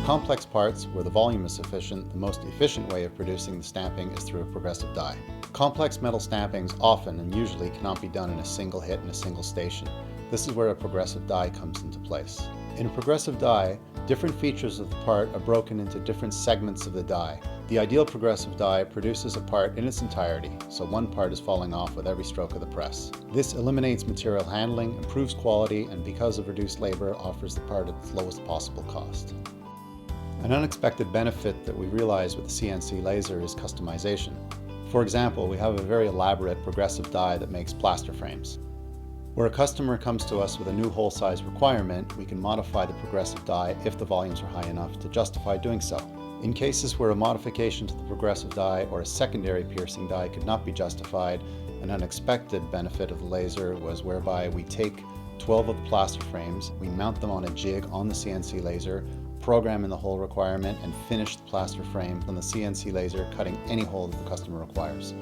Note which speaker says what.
Speaker 1: For complex parts where the volume is sufficient, the most efficient way of producing the stamping is through a progressive die. Complex metal stampings often and usually cannot be done in a single hit in a single station. This is where a progressive die comes into place. In a progressive die, different features of the part are broken into different segments of the die. The ideal progressive die produces a part in its entirety, so one part is falling off with every stroke of the press. This eliminates material handling, improves quality, and because of reduced labor, offers the part at its lowest possible cost. An unexpected benefit that we realize with the CNC laser is customization. For example, we have a very elaborate progressive die that makes plaster frames. Where a customer comes to us with a new hole size requirement, we can modify the progressive die if the volumes are high enough to justify doing so. In cases where a modification to the progressive die or a secondary piercing die could not be justified, an unexpected benefit of the laser was whereby we take 12 of the plaster frames, we mount them on a jig on the CNC laser, program in the hole requirement, and finish the plaster frame on the CNC laser, cutting any hole that the customer requires.